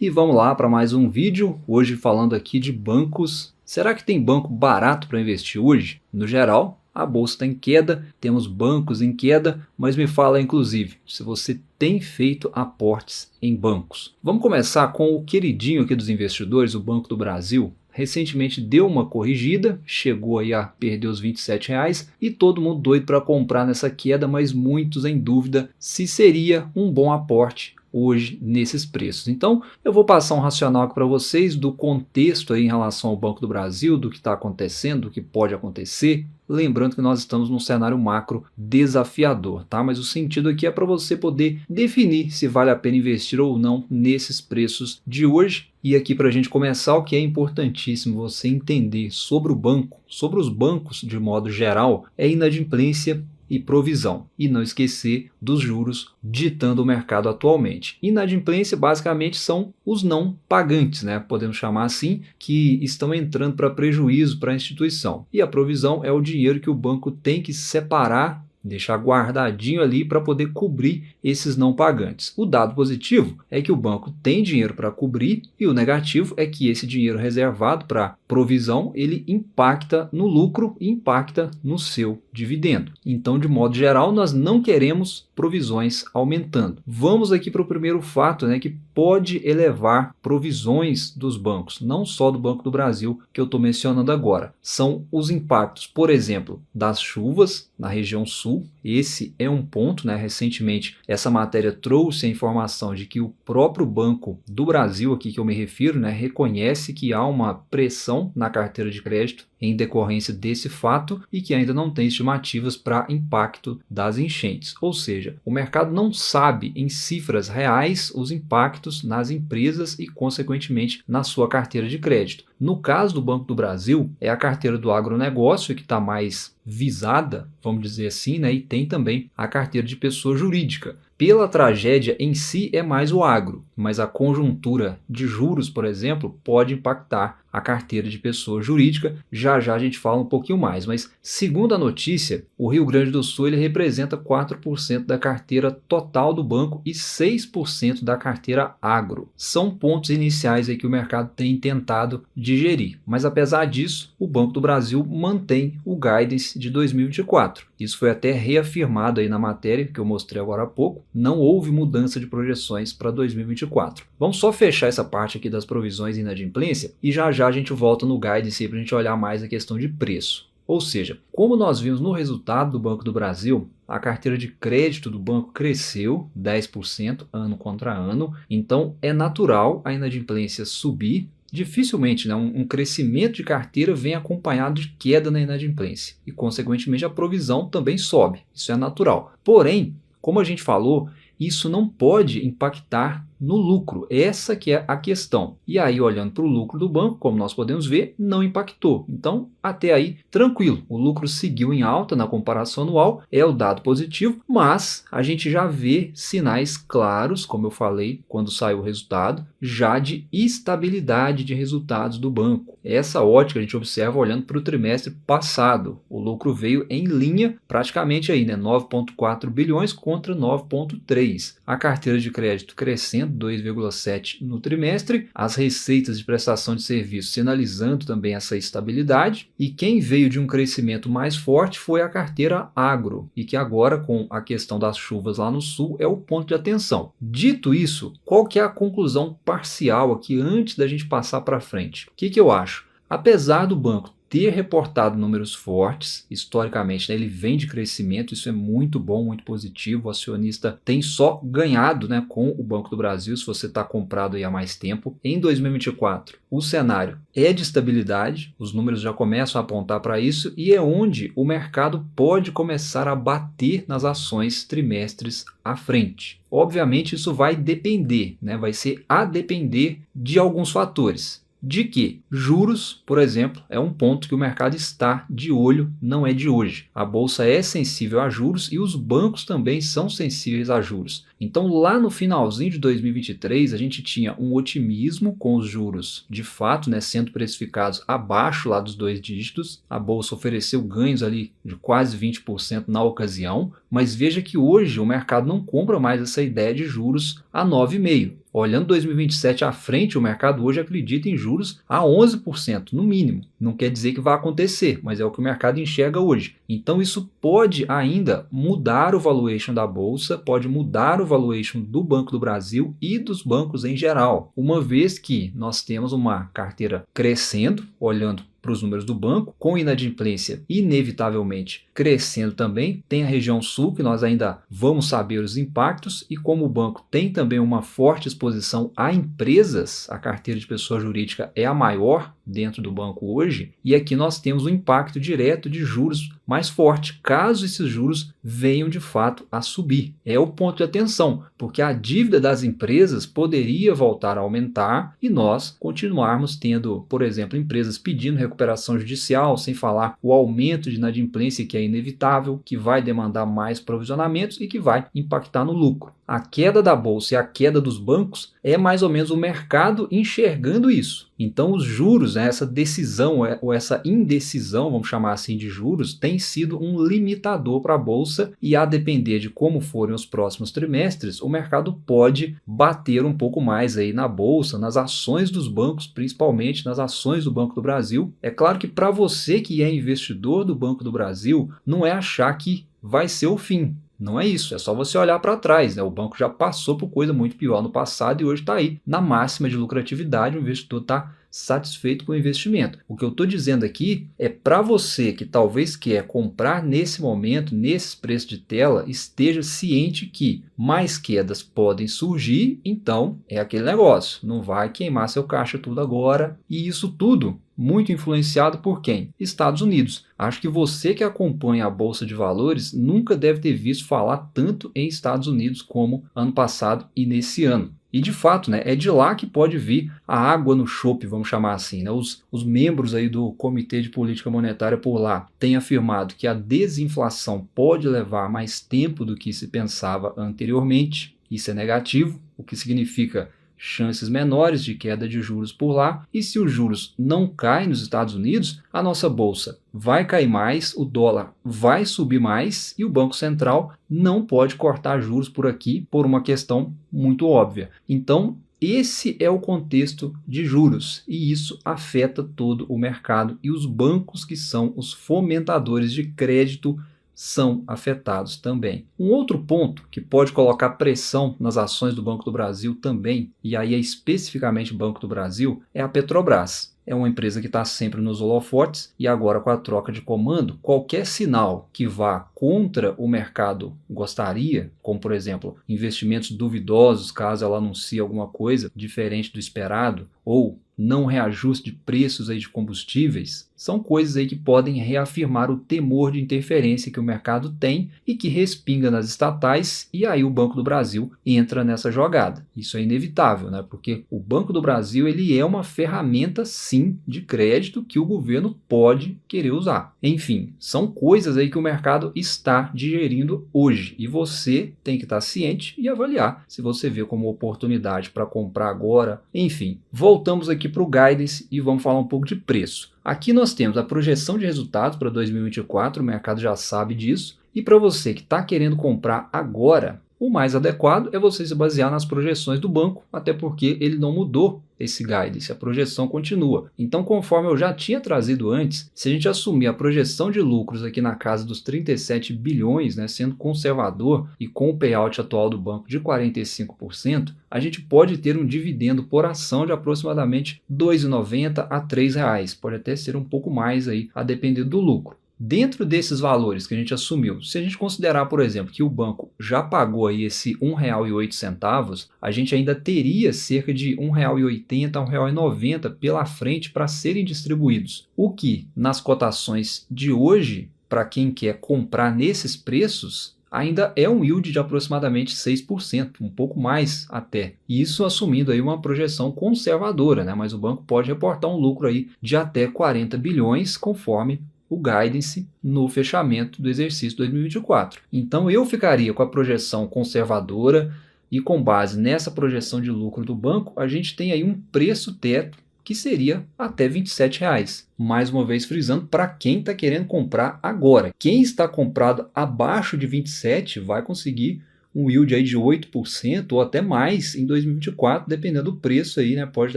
E vamos lá para mais um vídeo, hoje falando aqui de bancos. Será que tem banco barato para investir hoje? No geral, a bolsa está em queda, temos bancos em queda, mas me fala inclusive se você tem feito aportes em bancos. Vamos começar com o queridinho aqui dos investidores, o Banco do Brasil. Recentemente deu uma corrigida, chegou aí a perder os R$ 27 e todo mundo doido para comprar nessa queda, mas muitos em dúvida se seria um bom aporte hoje nesses preços. Então eu vou passar um racional aqui para vocês do contexto aí em relação ao Banco do Brasil, do que está acontecendo, do que pode acontecer. Lembrando que nós estamos num cenário macro desafiador, tá? Mas o sentido aqui é para você poder definir se vale a pena investir ou não nesses preços de hoje. E aqui para a gente começar, o que é importantíssimo você entender sobre o banco, sobre os bancos de modo geral, é inadimplência e provisão. E não esquecer dos juros ditando o mercado atualmente. Inadimplência basicamente são os não pagantes, né? Podemos chamar assim, que estão entrando para prejuízo para a instituição. E a provisão é o dinheiro que o banco tem que separar, deixar guardadinho ali para poder cobrir esses não pagantes. O dado positivo é que o banco tem dinheiro para cobrir e o negativo é que esse dinheiro reservado para provisão, ele impacta no lucro e impacta no seu dividendo. Então, de modo geral, nós não queremos provisões aumentando. Vamos aqui para o primeiro fato, né, que pode elevar provisões dos bancos, não só do Banco do Brasil que eu estou mencionando agora. São os impactos, por exemplo, das chuvas na região sul. Esse é um ponto, né? Recentemente essa matéria trouxe a informação de que o próprio Banco do Brasil, aqui que eu me refiro, né, reconhece que há uma pressão na carteira de crédito em decorrência desse fato e que ainda não tem estimativas para impacto das enchentes. Ou seja, o mercado não sabe em cifras reais os impactos nas empresas e, consequentemente, na sua carteira de crédito. No caso do Banco do Brasil, é a carteira do agronegócio que está mais visada, vamos dizer assim, né? E tem também a carteira de pessoa jurídica. Pela tragédia em si é mais o agro, mas a conjuntura de juros, por exemplo, pode impactar a carteira de pessoa jurídica. Já já a gente fala um pouquinho mais, mas segundo a notícia, o Rio Grande do Sul ele representa 4% da carteira total do banco e 6% da carteira agro. São pontos iniciais aí que o mercado tem tentado digerir, mas apesar disso, o Banco do Brasil mantém o guidance de 2024. Isso foi até reafirmado aí na matéria que eu mostrei agora há pouco. Não houve mudança de projeções para 2024. Vamos só fechar essa parte aqui das provisões e inadimplência e já já a gente volta no guidance para a gente olhar mais a questão de preço. Ou seja, como nós vimos no resultado do Banco do Brasil, a carteira de crédito do banco cresceu 10% ano contra ano, então é natural a inadimplência subir. Dificilmente, né, um crescimento de carteira vem acompanhado de queda na inadimplência e, consequentemente, a provisão também sobe. Isso é natural. Porém, como a gente falou, isso não pode impactar no lucro. Essa que é a questão. E aí, olhando para o lucro do banco, como nós podemos ver, não impactou. Então, até aí, tranquilo. O lucro seguiu em alta na comparação anual, é o dado positivo, mas a gente já vê sinais claros, como eu falei, quando saiu o resultado, já de estabilidade de resultados do banco. Essa ótica a gente observa olhando para o trimestre passado. O lucro veio em linha, praticamente aí, né, 9,4 bilhões contra 9,3. A carteira de crédito crescendo 2,7 no trimestre, as receitas de prestação de serviços sinalizando também essa estabilidade, e quem veio de um crescimento mais forte foi a carteira agro, e que agora com a questão das chuvas lá no sul é o ponto de atenção. Dito isso, qual que é a conclusão parcial aqui antes da gente passar para frente? O que eu acho? Apesar do banco ter reportado números fortes, historicamente, né, ele vem de crescimento, isso é muito bom, muito positivo, o acionista tem só ganhado, né, com o Banco do Brasil, se você está comprado aí há mais tempo. Em 2024, o cenário é de estabilidade, os números já começam a apontar para isso e é onde o mercado pode começar a bater nas ações trimestres à frente. Obviamente isso vai depender, né, vai ser a depender de alguns fatores. De que juros, por exemplo, é um ponto que o mercado está de olho, não é de hoje. A bolsa é sensível a juros e os bancos também são sensíveis a juros. Então, lá no finalzinho de 2023, a gente tinha um otimismo com os juros, de fato, né, sendo precificados abaixo lá dos 2 dígitos. A bolsa ofereceu ganhos ali de quase 20% na ocasião, mas veja que hoje o mercado não compra mais essa ideia de juros a 9,5%. Olhando 2027 à frente, o mercado hoje acredita em juros a 11%, no mínimo. Não quer dizer que vai acontecer, mas é o que o mercado enxerga hoje. Então isso pode ainda mudar o valuation da bolsa, pode mudar o valuation do Banco do Brasil e dos bancos em geral, uma vez que nós temos uma carteira crescendo, olhando para os números do banco, com inadimplência inevitavelmente crescendo também. Tem a região sul, que nós ainda vamos saber os impactos, e como o banco tem também uma forte exposição a empresas, a carteira de pessoa jurídica é a maior dentro do banco hoje, e aqui nós temos o impacto direto de juros mais forte, caso esses juros venham de fato a subir. É o ponto de atenção, porque a dívida das empresas poderia voltar a aumentar e nós continuarmos tendo, por exemplo, empresas pedindo recuperação judicial, sem falar o aumento de inadimplência que é inevitável, que vai demandar mais provisionamentos e que vai impactar no lucro. A queda da bolsa e a queda dos bancos é mais ou menos o mercado enxergando isso. Então os juros, essa decisão ou essa indecisão, vamos chamar assim, de juros, tem sido um limitador para a bolsa, e a depender de como forem os próximos trimestres, o mercado pode bater um pouco mais aí na bolsa, nas ações dos bancos, principalmente nas ações do Banco do Brasil. É claro que para você que é investidor do Banco do Brasil, não é achar que vai ser o fim. Não é isso, é só você olhar para trás, né? O banco já passou por coisa muito pior no passado e hoje está aí na máxima de lucratividade, o investidor está satisfeito com o investimento. O que eu estou dizendo aqui é para você que talvez quer comprar nesse momento, nesses preços de tela, esteja ciente que mais quedas podem surgir, então é aquele negócio, não vai queimar seu caixa tudo agora, e isso tudo muito influenciado por quem? Estados Unidos. Acho que você que acompanha a Bolsa de Valores nunca deve ter visto falar tanto em Estados Unidos como ano passado e nesse ano. E de fato, né, é de lá que pode vir a água no chope, vamos chamar assim. Né? Os membros aí do Comitê de Política Monetária por lá têm afirmado que a desinflação pode levar mais tempo do que se pensava anteriormente. Isso é negativo, o que significa chances menores de queda de juros por lá, e se os juros não caem nos Estados Unidos, a nossa bolsa vai cair mais, o dólar vai subir mais e o Banco Central não pode cortar juros por aqui por uma questão muito óbvia. Então, esse é o contexto de juros e isso afeta todo o mercado, e os bancos, que são os fomentadores de crédito, são afetados também. Um outro ponto que pode colocar pressão nas ações do Banco do Brasil também, e aí é especificamente o Banco do Brasil, é a Petrobras. É uma empresa que está sempre nos holofotes, e agora com a troca de comando, qualquer sinal que vá contra o mercado gostaria, como por exemplo, investimentos duvidosos caso ela anuncie alguma coisa diferente do esperado, ou não reajuste de preços aí de combustíveis, são coisas aí que podem reafirmar o temor de interferência que o mercado tem e que respinga nas estatais, e aí o Banco do Brasil entra nessa jogada. Isso é inevitável, né? Porque o Banco do Brasil ele é uma ferramenta sim de crédito que o governo pode querer usar. Enfim, são coisas aí que o mercado está digerindo hoje e você tem que estar ciente e avaliar se você vê como oportunidade para comprar agora. Enfim, voltamos aqui para o guidance e vamos falar um pouco de preço. Aqui nós temos a projeção de resultados para 2024, o mercado já sabe disso, e para você que está querendo comprar agora, o mais adequado é você se basear nas projeções do banco, até porque ele não mudou esse guidance, a projeção continua. Então, conforme eu já tinha trazido antes, se a gente assumir a projeção de lucros aqui na casa dos 37 bilhões, né, sendo conservador e com o payout atual do banco de 45%, a gente pode ter um dividendo por ação de aproximadamente R$ 2,90 a R$ 3,00. Pode até ser um pouco mais aí, a depender do lucro. Dentro desses valores que a gente assumiu, se a gente considerar, por exemplo, que o banco já pagou aí esse R$ 1,08, a gente ainda teria cerca de R$ 1,80 a R$ 1,90 pela frente para serem distribuídos. O que, nas cotações de hoje, para quem quer comprar nesses preços, ainda é um yield de aproximadamente 6%, um pouco mais até. Isso assumindo aí uma projeção conservadora, né? Mas o banco pode reportar um lucro aí de até 40 bilhões, conforme o guidance no fechamento do exercício 2024. Então eu ficaria com a projeção conservadora e com base nessa projeção de lucro do banco, a gente tem aí um preço teto que seria até R$ 27,00. Mais uma vez frisando, para quem está querendo comprar agora. Quem está comprado abaixo de 27 vai conseguir um yield aí de 8% ou até mais em 2024, dependendo do preço aí, né? Pode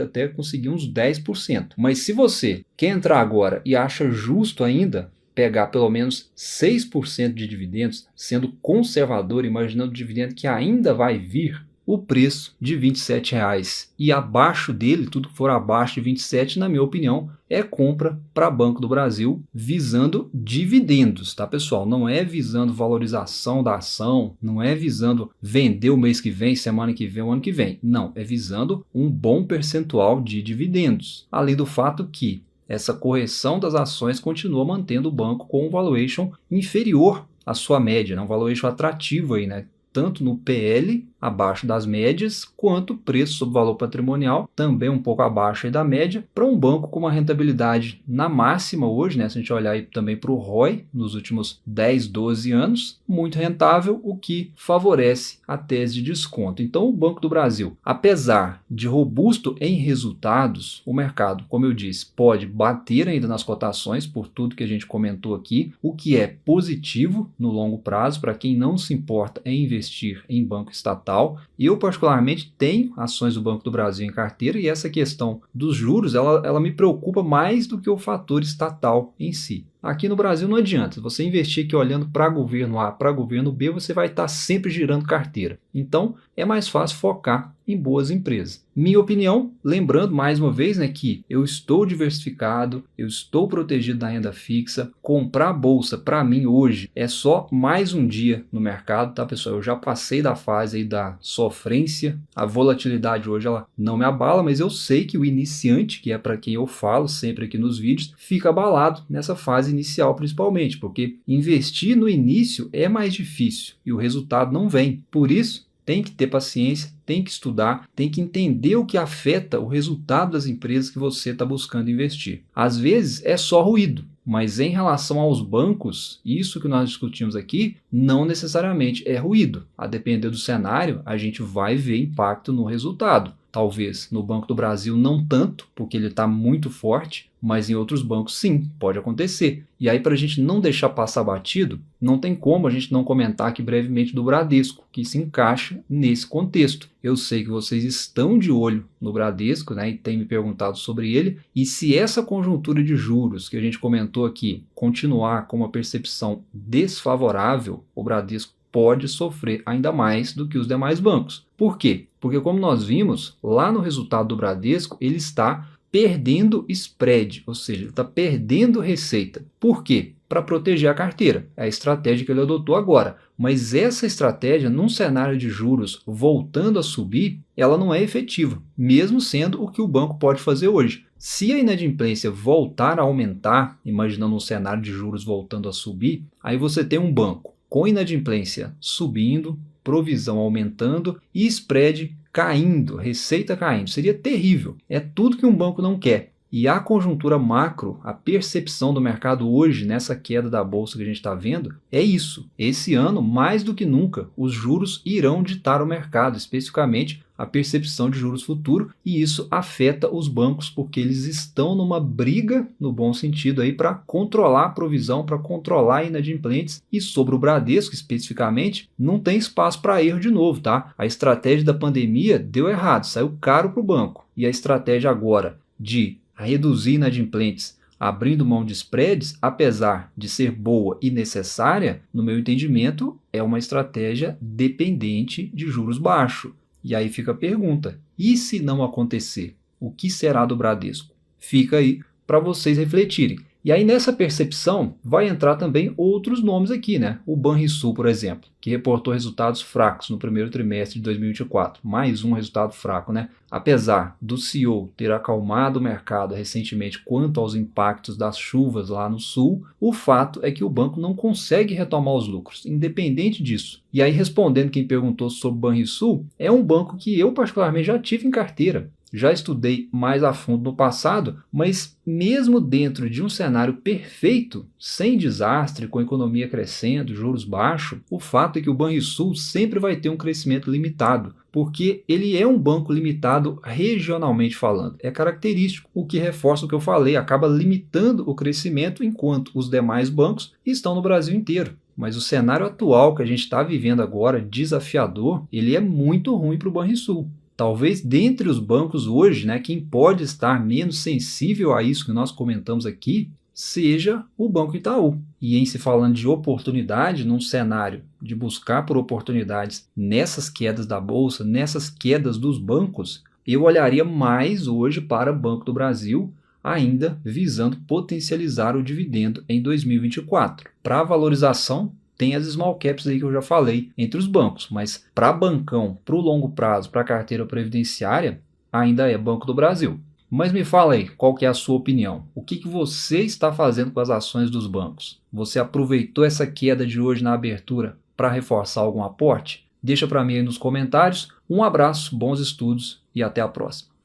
até conseguir uns 10%. Mas se você quer entrar agora e acha justo ainda pegar pelo menos 6% de dividendos, sendo conservador, imaginando o dividendo que ainda vai vir, o preço de R$ 27,00 e abaixo dele, tudo que for abaixo de 27, na minha opinião, é compra para Banco do Brasil visando dividendos, tá, pessoal? Não é visando valorização da ação, não é visando vender o mês que vem, semana que vem, o ano que vem. Não, é visando um bom percentual de dividendos. Além do fato que essa correção das ações continua mantendo o banco com um valuation inferior à sua média, né? Um valuation atrativo aí, né? Tanto no PL, abaixo das médias, quanto preço sobre valor patrimonial, também um pouco abaixo aí da média, para um banco com uma rentabilidade na máxima hoje, né? Se a gente olhar aí também para o ROI, nos últimos 10, 12 anos, muito rentável, o que favorece a tese de desconto. Então, o Banco do Brasil, apesar de robusto em resultados, o mercado, como eu disse, pode bater ainda nas cotações, por tudo que a gente comentou aqui, o que é positivo no longo prazo, para quem não se importa em investir em banco estatal. Eu, particularmente, tenho ações do Banco do Brasil em carteira e essa questão dos juros, ela me preocupa mais do que o fator estatal em si. Aqui no Brasil não adianta, você investir aqui olhando para governo A, para governo B, você vai estar sempre girando carteira. Então, é mais fácil focar em boas empresas. Minha opinião, lembrando mais uma vez, né, que eu estou diversificado, eu estou protegido da renda fixa. Comprar bolsa, para mim, hoje, é só mais um dia no mercado, tá, pessoal? Eu já passei da fase aí da sofrência, a volatilidade hoje ela não me abala, mas eu sei que o iniciante, que é para quem eu falo sempre aqui nos vídeos, fica abalado nessa fase inicial principalmente, porque investir no início é mais difícil e o resultado não vem. Por isso, tem que ter paciência, tem que estudar, tem que entender o que afeta o resultado das empresas que você está buscando investir. Às vezes é só ruído, mas em relação aos bancos, isso que nós discutimos aqui não necessariamente é ruído. A depender do cenário, a gente vai ver impacto no resultado. Talvez no Banco do Brasil não tanto, porque ele está muito forte, mas em outros bancos sim, pode acontecer. E aí, para a gente não deixar passar batido, não tem como a gente não comentar aqui brevemente do Bradesco, que se encaixa nesse contexto. Eu sei que vocês estão de olho no Bradesco, né, e têm me perguntado sobre ele, e se essa conjuntura de juros que a gente comentou aqui continuar com uma percepção desfavorável, o Bradesco pode sofrer ainda mais do que os demais bancos. Por quê? Porque, como nós vimos, lá no resultado do Bradesco, ele está perdendo spread, ou seja, ele está perdendo receita. Por quê? Para proteger a carteira. É a estratégia que ele adotou agora. Mas essa estratégia, num cenário de juros voltando a subir, ela não é efetiva, mesmo sendo o que o banco pode fazer hoje. Se a inadimplência voltar a aumentar, imaginando um cenário de juros voltando a subir, aí você tem um banco com inadimplência subindo, provisão aumentando e spread caindo, receita caindo. Seria terrível. É tudo que um banco não quer. E a conjuntura macro, a percepção do mercado hoje nessa queda da bolsa que a gente está vendo, é isso. Esse ano, mais do que nunca, os juros irão ditar o mercado, especificamente a percepção de juros futuro, e isso afeta os bancos porque eles estão numa briga, no bom sentido, aí para controlar a provisão, para controlar inadimplentes, e sobre o Bradesco especificamente, não tem espaço para erro de novo, tá? A estratégia da pandemia deu errado, saiu caro para o banco, e a estratégia agora de reduzir inadimplentes abrindo mão de spreads, apesar de ser boa e necessária, no meu entendimento, é uma estratégia dependente de juros baixos. E aí fica a pergunta, e se não acontecer, o que será do Bradesco? Fica aí para vocês refletirem. E aí nessa percepção vai entrar também outros nomes aqui, né? O Banrisul, por exemplo, que reportou resultados fracos no primeiro trimestre de 2024. Mais um resultado fraco, né? Apesar do CEO ter acalmado o mercado recentemente quanto aos impactos das chuvas lá no sul, o fato é que o banco não consegue retomar os lucros, independente disso. E aí respondendo quem perguntou sobre o Banrisul, é um banco que eu particularmente já tive em carteira. Já estudei mais a fundo no passado, mas mesmo dentro de um cenário perfeito, sem desastre, com a economia crescendo, juros baixos, o fato é que o Banrisul sempre vai ter um crescimento limitado, porque ele é um banco limitado regionalmente falando. É característico, o que reforça o que eu falei, acaba limitando o crescimento enquanto os demais bancos estão no Brasil inteiro. mas o cenário atual que a gente está vivendo agora, desafiador, ele é muito ruim para o Banrisul. Talvez dentre os bancos hoje, quem pode estar menos sensível a isso que nós comentamos aqui, seja o Banco Itaú. E em se falando de oportunidade, num cenário de buscar por oportunidades nessas quedas da Bolsa, nessas quedas dos bancos, eu olharia mais hoje para o Banco do Brasil, ainda visando potencializar o dividendo em 2024. Para a valorização, tem as small caps aí que eu já falei entre os bancos, mas para bancão, para o longo prazo, para a carteira previdenciária, ainda é Banco do Brasil. Mas me fala aí, qual que é a sua opinião? O que você está fazendo com as ações dos bancos? Você aproveitou essa queda de hoje na abertura para reforçar algum aporte? Deixa para mim aí nos comentários. Um abraço, bons estudos e até a próxima.